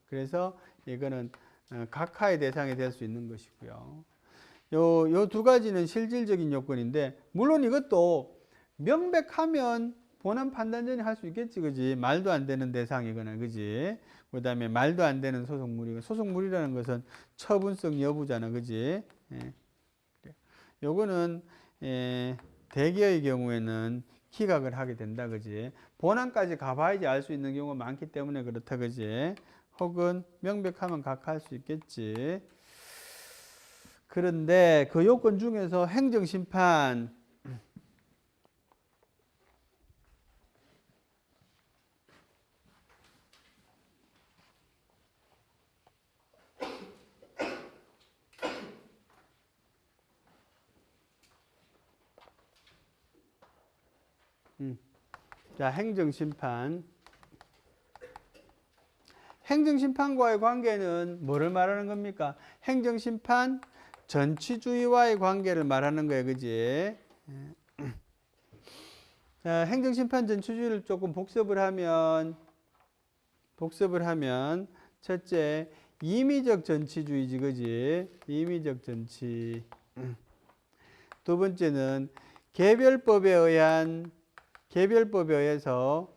Speaker 1: 그래서 이거는 각하의 대상이 될 수 있는 것이고요. 요 두 가지는 실질적인 요건인데, 물론 이것도 명백하면 본안 판단 전에 할 수 있겠지. 그지? 말도 안 되는 대상이거나, 그지? 그 다음에 말도 안 되는 소송물이고, 소송물이라는 것은 처분성 여부잖아. 그지? 요거는, 대개의 경우에는 기각을 하게 된다. 그지? 본안까지 가봐야지 알 수 있는 경우가 많기 때문에 그렇다. 그지? 혹은 명백하면 각하할 수 있겠지. 그런데 그 요건 중에서 행정심판, 자, 행정심판. 행정심판과의 관계는 뭐를 말하는 겁니까? 행정심판 전치주의와의 관계를 말하는 거예요. 그지? 자, 행정심판 전치주의를 조금 복습을 하면 첫째, 임의적 전치주의지. 그지? 임의적 전치. 두 번째는 개별법에 의해서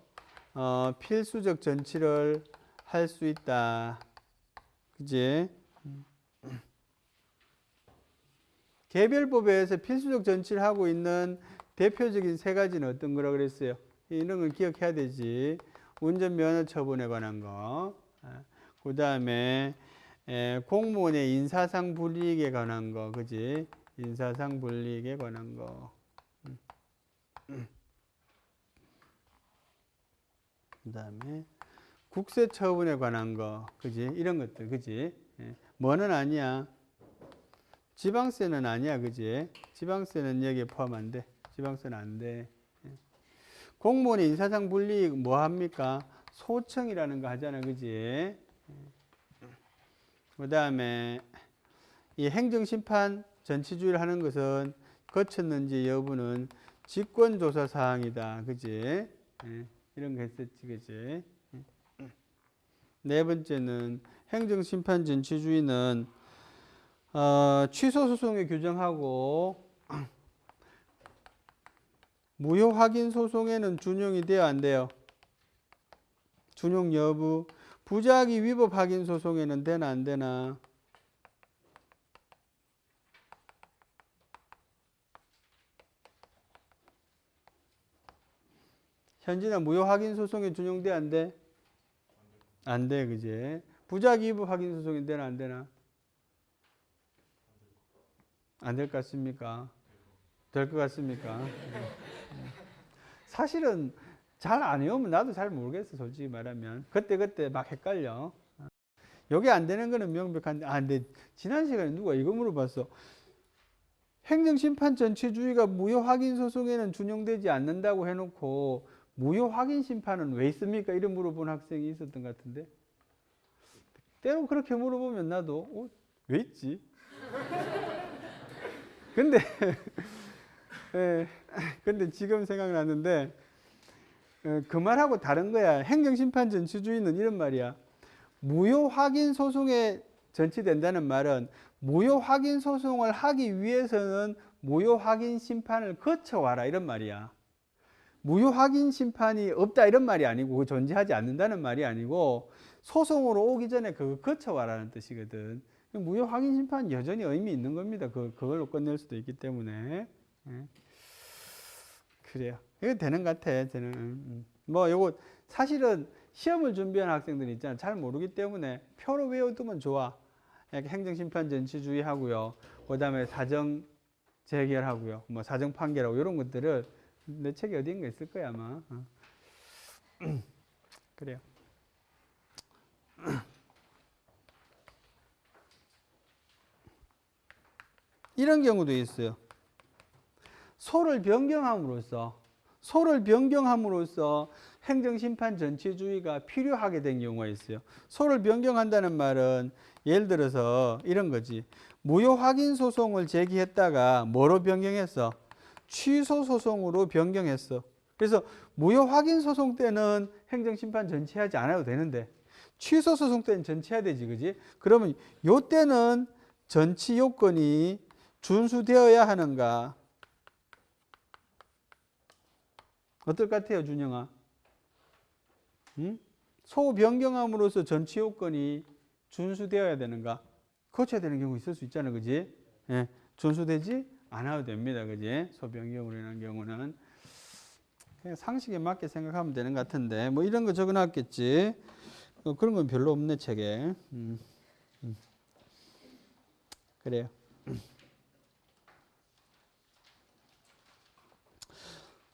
Speaker 1: 필수적 전치를 할 수 있다. 그지? 개별법에 의해서 필수적 전치를 하고 있는 대표적인 세 가지는 어떤 거라 그랬어요? 이런 걸 기억해야 되지. 운전면허 처분에 관한 거. 그 다음에 공무원의 인사상 불이익에 관한 거. 그지? 인사상 불이익에 관한 거. 그 다음에 국세 처분에 관한 거. 그지? 이런 것들. 그지? 뭐는 아니야. 지방세는 아니야. 그지? 지방세는 여기에 포함 안 돼. 지방세는 안 돼. 공무원의 인사상 불이익 뭐 합니까? 소청이라는 거 하잖아. 그지? 그 다음에 이 행정심판 전치주의를 하는 것은 거쳤는지 여부는 직권조사 사항이다. 그지? 이런 거 했었지. 그지? 네 번째는 행정심판 전치주의는 취소소송에 규정하고 무효 확인 소송에는 준용이 돼야 안 돼요? 준용 여부. 부작위 위법 확인 소송에는 되나 안 되나? 현진아, 무효 확인 소송에 준용돼 안 돼? 안 돼. 그지? 부작위 위법 확인 소송에 되나 안 되나? 안 될 것 같습니까? 될 것 같습니까? 사실은 잘 안 외우면 나도 잘 모르겠어. 솔직히 말하면 그때 막 헷갈려. 여기 안 되는 거는 명백한데, 근데 지난 시간에 누가 이거 물어봤어. 행정심판 전치주의가 무효 확인 소송에는 준용되지 않는다고 해놓고 무효 확인 심판은 왜 있습니까? 이런 물어본 학생이 있었던 것 같은데, 때로 그렇게 물어보면 나도 왜 있지? 근데 지금 생각났는데, 그 말하고 다른 거야. 행정심판 전치주의는 이런 말이야. 무효 확인 소송에 전치된다는 말은 무효 확인 소송을 하기 위해서는 무효 확인 심판을 거쳐와라 이런 말이야. 무효 확인 심판이 없다 이런 말이 아니고, 존재하지 않는다는 말이 아니고, 소송으로 오기 전에 그거 거쳐와라는 뜻이거든. 무효 확인 심판은 여전히 의미 있는 겁니다. 그걸로 끝낼 수도 있기 때문에. 그래요. 이거 되는 것 같아. 저는 뭐 요거 사실은 시험을 준비하는 학생들 있잖아. 잘 모르기 때문에 표로 외워두면 좋아. 행정심판 전치주의 하고요. 그 다음에 사정 재결하고요. 뭐 사정 판결하고 이런 것들을 내 책에 어딘가 있을 거야 아마. 그래요. 이런 경우도 있어요. 소를 변경함으로써 행정심판 전치주의가 필요하게 된 경우가 있어요. 소를 변경한다는 말은 예를 들어서 이런 거지. 무효 확인 소송을 제기했다가 뭐로 변경했어? 취소 소송으로 변경했어. 그래서 무효 확인 소송 때는 행정심판 전치하지 않아도 되는데 취소 소송 때는 전치해야 되지. 그지? 그러면 요 때는 전치 요건이 준수되어야 하는가? 어떨 것 같아요, 준영아? 소 변경함으로써 전치 요건이 준수되어야 되는가? 거쳐야 되는 경우 있을 수 있잖아, 그지? 예, 준수되지 않아도 됩니다, 그지? 소 변경으로 인한 경우는 그냥 상식에 맞게 생각하면 되는 것 같은데, 뭐 이런 거 적어놨겠지. 그런 건 별로 없네 책에. 그래요.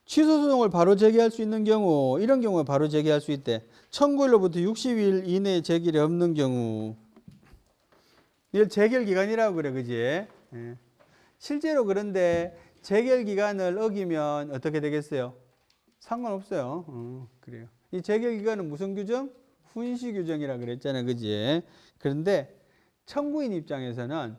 Speaker 1: 취소 소송을 바로 제기할 수 있는 경우, 이런 경우에 바로 제기할 수 있대. 청구일로부터 60일 이내에 제기를 없는 경우. 이걸 재결 기간이라고 그래, 그지? 실제로 그런데 재결 기간을 어기면 어떻게 되겠어요? 상관없어요. 그래요. 이 재결 기간은 무슨 규정? 훈시 규정이라 그랬잖아요. 그지? 그런데 청구인 입장에서는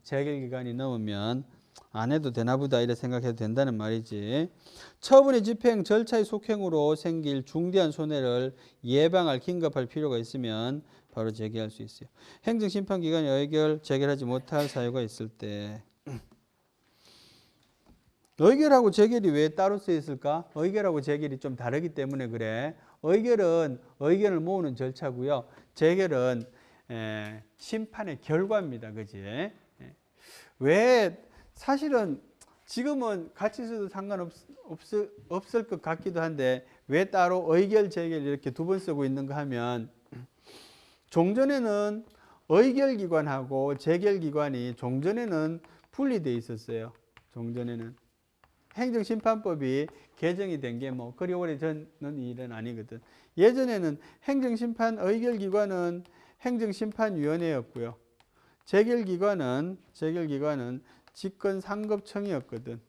Speaker 1: 재결 기간이 넘으면 안 해도 되나 보다 이렇게 생각해도 된다는 말이지. 처분의 집행 절차의 속행으로 생길 중대한 손해를 예방할 긴급할 필요가 있으면 바로 제기할 수 있어요. 행정심판기관이 재결하지 못할 사유가 있을 때. 의결하고 재결이 왜 따로 쓰여 있을까? 의결하고 재결이 좀 다르기 때문에 그래. 의결은 의견을 모으는 절차고요. 재결은 심판의 결과입니다. 그지? 왜 사실은 지금은 같이 써도 없을 것 같기도 한데 왜 따로 의결, 재결 이렇게 두 번 쓰고 있는가 하면 종전에는 의결기관하고 재결기관이 종전에는 분리되어 있었어요. 종전에는. 행정심판법이 개정이 된 게 뭐 그리 오래 전은 일은 아니거든. 예전에는 행정심판 의결기관은 행정심판위원회였고요. 재결기관은 직권상급청이었거든.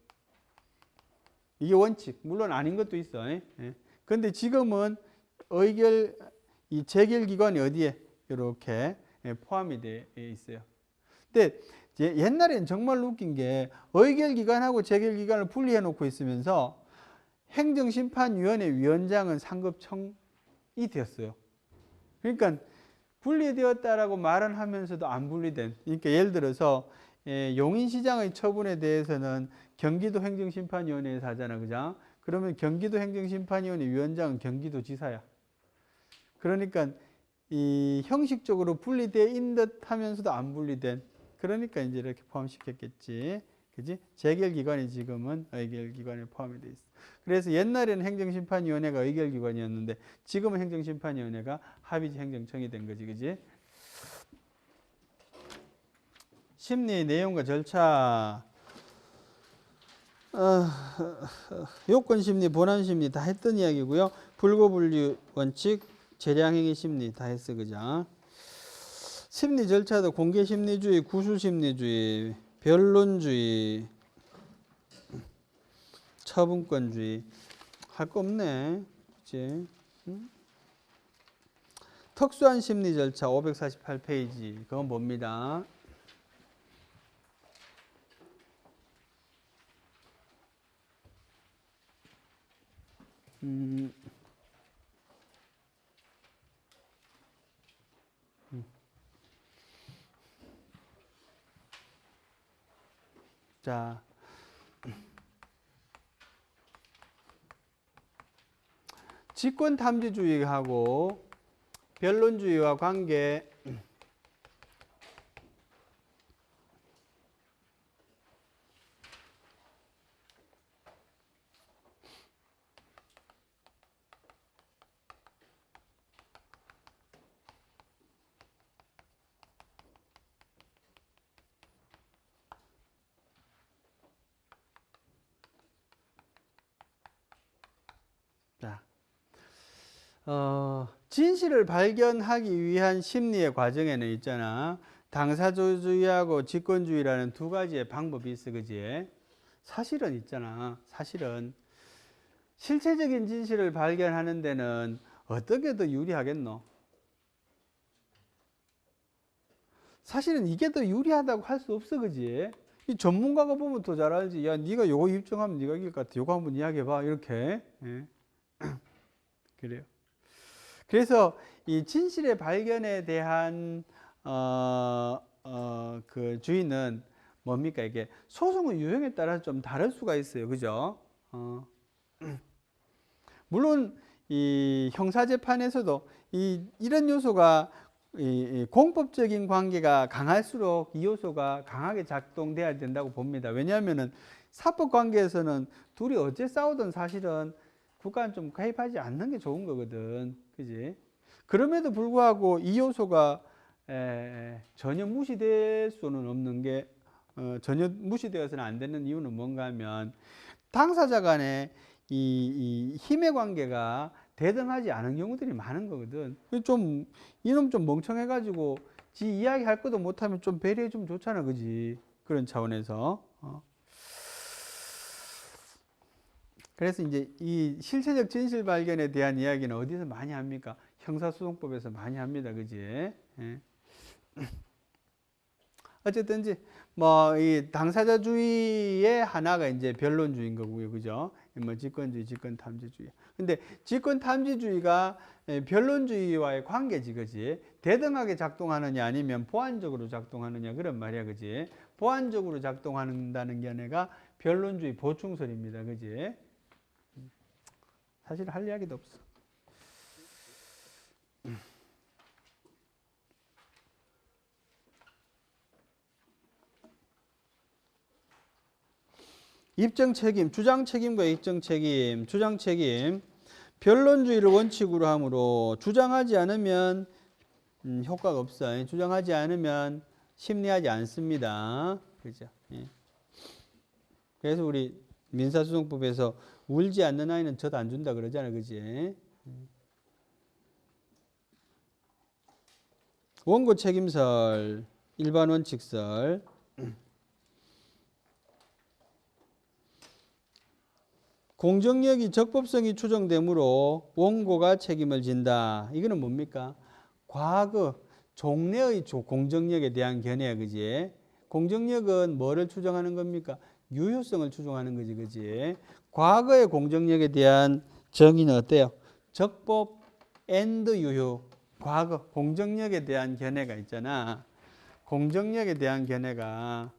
Speaker 1: 이게 원칙. 물론 아닌 것도 있어. 그런데 지금은 이 재결기관이 어디에 이렇게 포함이 되어 있어요. 근데 옛날에는 정말 웃긴 게 의결기관하고 재결기관을 분리해 놓고 있으면서 행정심판위원회 위원장은 상급청이 되었어요. 그러니까 분리되었다라고 말은 하면서도 안 분리된. 그러니까 예를 들어서 용인시장의 처분에 대해서는 경기도 행정심판위원회에서 하잖아, 그죠? 그러면 경기도 행정심판위원회 위원장은 경기도지사야. 그러니까 이 형식적으로 분리되어 있는 듯 하면서도 안 분리된. 그러니까 이제 이렇게 포함시켰겠지. 그지? 재결기관이 지금은 의결기관에 포함이 되어 있어. 그래서 옛날에는 행정심판위원회가 의결기관이었는데 지금은 행정심판위원회가 합의제 행정청이 된 거지. 그지? 심리 내용과 절차. 요건심리, 본안심리 다 했던 이야기고요. 불고분류 원칙, 재량행위 심리 다 했어. 그죠? 심리 절차도 공개심리주의, 구술심리주의, 변론주의, 처분권주의 할 거 없네. 그치? 특수한 심리 절차 548페이지 그건 뭡니다. 자, 직권탐지주의하고 변론주의와 관계. 자, 진실을 발견하기 위한 심리의 과정에는 있잖아. 당사자주의하고 직권주의라는 두 가지의 방법이 있어. 그지? 사실은 있잖아. 사실은 실체적인 진실을 발견하는 데는 어떻게 더 유리하겠노? 사실은 이게 더 유리하다고 할 수 없어. 그지? 이 전문가가 보면 더 잘 알지. 야, 네가 요거 입증하면 네가 이길 것 같아. 요거 한번 이야기해봐. 이렇게. 예. 그래요. 그래서 이 진실의 발견에 대한 그 주의는 뭡니까? 이게 소송의 유형에 따라서 좀 다를 수가 있어요. 그죠? 물론 이 형사재판에서도 이런 요소가 이 공법적인 관계가 강할수록 이 요소가 강하게 작동돼야 된다고 봅니다. 왜냐하면은 사법 관계에서는 둘이 어째 싸우든 사실은 국가는 좀 개입하지 않는 게 좋은 거거든. 그지? 그럼에도 불구하고 이 요소가 전혀 무시될 수는 없는 게 전혀 무시되어서는 안 되는 이유는 뭔가 하면 당사자 간에 이 힘의 관계가 대등하지 않은 경우들이 많은 거거든. 좀 이놈 좀 멍청해가지고 지 이야기할 것도 못하면 좀 배려해 주면 좋잖아. 그지? 그런 차원에서 그래서 이제 이 실체적 진실 발견에 대한 이야기는 어디서 많이 합니까? 형사소송법에서 많이 합니다. 그지? 예. 어쨌든지 뭐 이 당사자주의의 하나가 이제 변론주의인 거고요. 그죠? 뭐 직권주의, 직권탐지주의. 근데 직권탐지주의가 변론주의와의 관계지. 그지? 대등하게 작동하느냐 아니면 보완적으로 작동하느냐 그런 말이야. 그지? 보완적으로 작동한다는 견해가 변론주의 보충설입니다. 그지? 사실 할 이야기도 없어. 입증 책임, 주장 책임과 입증 책임, 주장 책임. 변론주의를 원칙으로 하므로 주장하지 않으면 효과가 없어요. 주장하지 않으면 심리하지 않습니다. 그죠? 예. 그래서 우리 민사소송법에서 울지 않는 아이는 젖 안 준다 그러잖아요. 그지? 원고 책임설, 일반 원칙설. 공정력이 적법성이 추정되므로 원고가 책임을 진다. 이거는 뭡니까? 과거 종래의 공정력에 대한 견해야. 그지? 공정력은 뭐를 추정하는 겁니까? 유효성을 추정하는 거지. 그지? 과거의 공정력에 대한 정의는 어때요? 적법 앤드 유효. 과거 공정력에 대한 견해가 있잖아. 공정력에 대한 견해가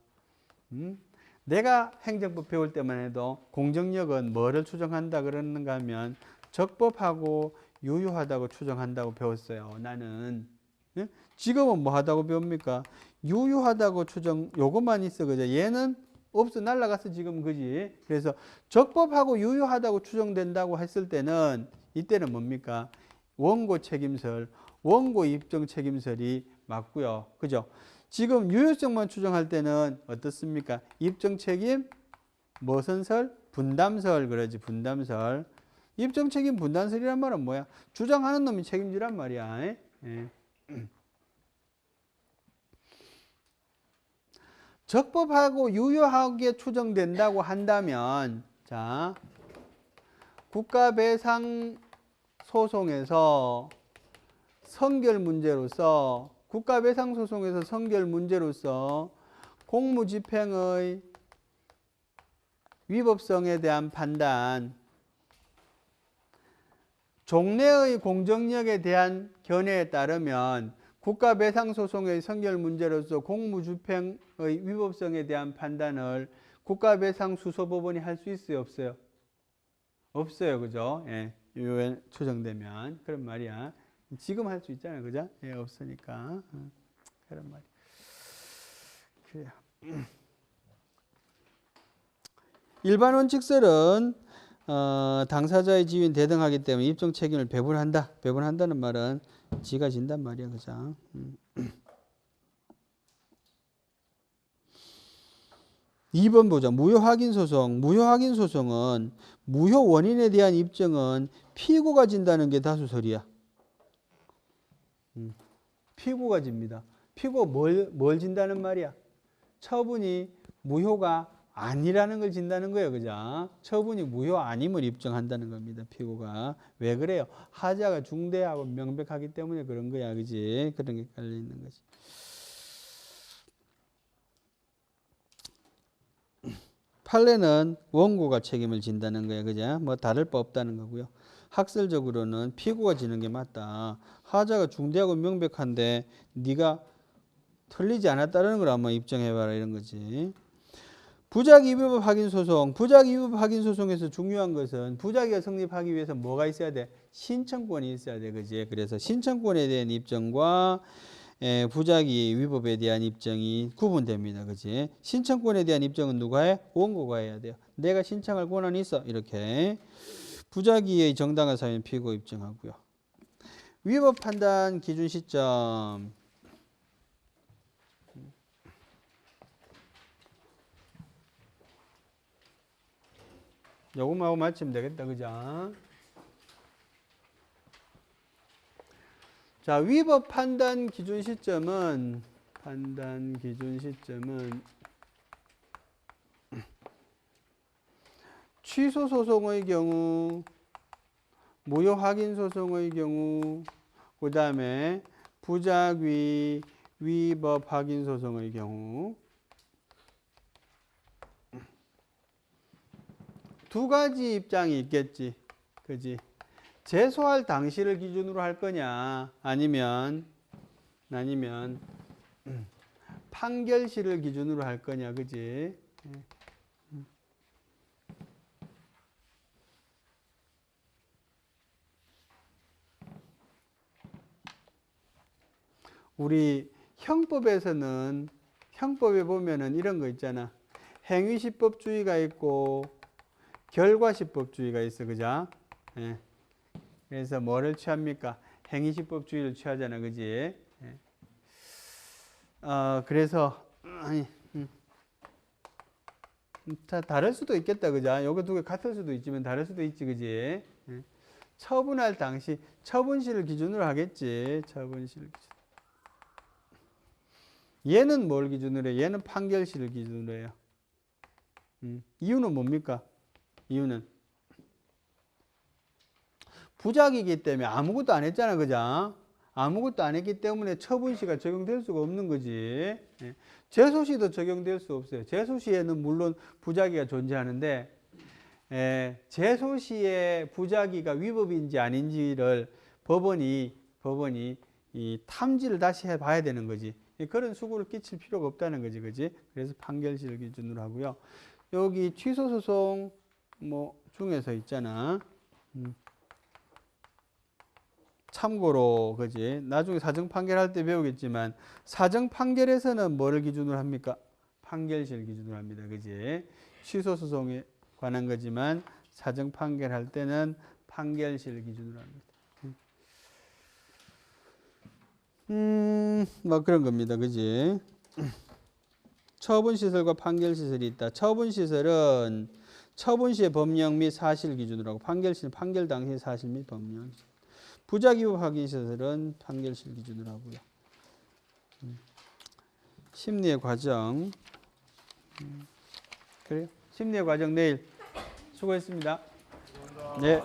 Speaker 1: 내가 행정법 배울 때만 해도 공정력은 뭐를 추정한다 그러는가 하면 적법하고 유효하다고 추정한다고 배웠어요. 나는. 예? 지금은 뭐 하다고 배웁니까? 유효하다고 추정 요것만 있어. 그죠? 얘는 없어 날라갔어 지금. 그지? 그래서 적법하고 유효하다고 추정된다고 했을 때는 이때는 뭡니까? 원고 책임설, 원고 입증 책임설이 맞고요. 그죠? 지금 유효성만 추정할 때는 어떻습니까? 입증 책임, 무슨 설? 분담설 그러지. 분담설. 입증 책임 분담설이란 말은 뭐야? 주장하는 놈이 책임지란 말이야. 예. 적법하고 유효하게 추정된다고 한다면 자 국가배상 소송에서 선결 문제로서 국가배상소송에서 선결 문제로서 공무집행의 위법성에 대한 판단, 종래의 공정력에 대한 견해에 따르면 국가배상소송의 선결 문제로서 공무집행의 위법성에 대한 판단을 국가배상수소법원이 할 수 있어요? 없어요? 없어요. 그죠? 예, 유효에 추정되면. 그런 말이야. 지금 할 수 있잖아요. 그죠? 예, 없으니까. 그런 말이야. 그래요. 일반 원칙설은 당사자의 지위는 대등하기 때문에 입증 책임을 배분한다. 배분한다는 말은 지가 진단 말이야. 그죠? 2번 보자. 무효 확인 소송. 무효 확인 소송은 무효 원인에 대한 입증은 피고가 진다는 게 다수설이야. 피고가 집니다. 피고 뭘 진다는 말이야? 처분이 무효가 아니라는 걸 진다는 거예요. 그죠? 처분이 무효 아님을 입증한다는 겁니다. 피고가. 왜 그래요? 하자가 중대하고 명백하기 때문에 그런 거야. 그지? 그런 게 깔려 있는 거지. 판례는 원고가 책임을 진다는 거예요. 그죠? 뭐 다를 바 없다는 거고요. 학설적으로는 피고가 지는 게 맞다. 하자가 중대하고 명백한데 네가 틀리지 않았다는 걸 한번 입증해봐라 이런 거지. 부작위법 확인 소송. 부작위법 확인 소송에서 중요한 것은 부작위가 성립하기 위해서 뭐가 있어야 돼? 신청권이 있어야 돼. 그지? 그래서 신청권에 대한 입증과 부작위 위법에 대한 입증이 구분됩니다. 그지? 신청권에 대한 입증은 누가 해? 원고가 해야 돼요. 내가 신청할 권한이 있어. 이렇게. 부작위의 정당한 사유는 피고 입증하고요. 위법 판단 기준 시점. 요것만 맞추면 되겠다. 그죠? 자, 위법 판단 기준 시점은 취소 소송의 경우, 무효 확인 소송의 경우, 그 다음에 부작위 위법 확인 소송의 경우 두 가지 입장이 있겠지. 그지? 제소할 당시를 기준으로 할 거냐, 아니면 판결시를 기준으로 할 거냐, 그지? 우리 형법에서는, 형법에 보면은 이런 거 있잖아. 행위시법주의가 있고 결과시법주의가 있어, 그죠? 예. 그래서 뭐를 취합니까? 행위시법주의를 취하잖아, 그지? 예. 그래서 다를 수도 있겠다, 그죠? 요거 두 개 같을 수도 있지만 다를 수도 있지, 그지? 예. 처분할 당시 처분시를 기준으로 하겠지, 처분시를 기준. 얘는 뭘 기준으로 해? 얘는 판결시를 기준으로 해요. 이유는 뭡니까? 이유는 부작이기 때문에 아무것도 안 했잖아, 그죠? 아무것도 안 했기 때문에 처분시가 적용될 수가 없는 거지. 제소시도 적용될 수 없어요. 제소시에는 물론 부작위가 존재하는데 제소시의 부작위가 위법인지 아닌지를 법원이 이 탐지를 다시 해봐야 되는 거지. 그런 수고를 끼칠 필요가 없다는 거지, 그지? 그래서 판결시를 기준으로 하고요. 여기 취소소송 뭐 중에서 있잖아. 참고로, 그지? 나중에 사정 판결할 때 배우겠지만 사정 판결에서는 뭐를 기준으로 합니까? 판결시를 기준으로 합니다, 그지? 취소소송에 관한 거지만 사정 판결할 때는 판결시를 기준으로 합니다. 뭐 그런 겁니다, 그지? 처분시설과 판결시설이 있다. 처분시설은 처분시의 법령 및 사실 기준으로 하고, 판결시는 판결 당시의 사실 및 법령. 부작위법 확인시설은 판결시 기준으로 하고요. 심리의 과정. 그래요. 심리의 과정 내일 수고했습니다. 네.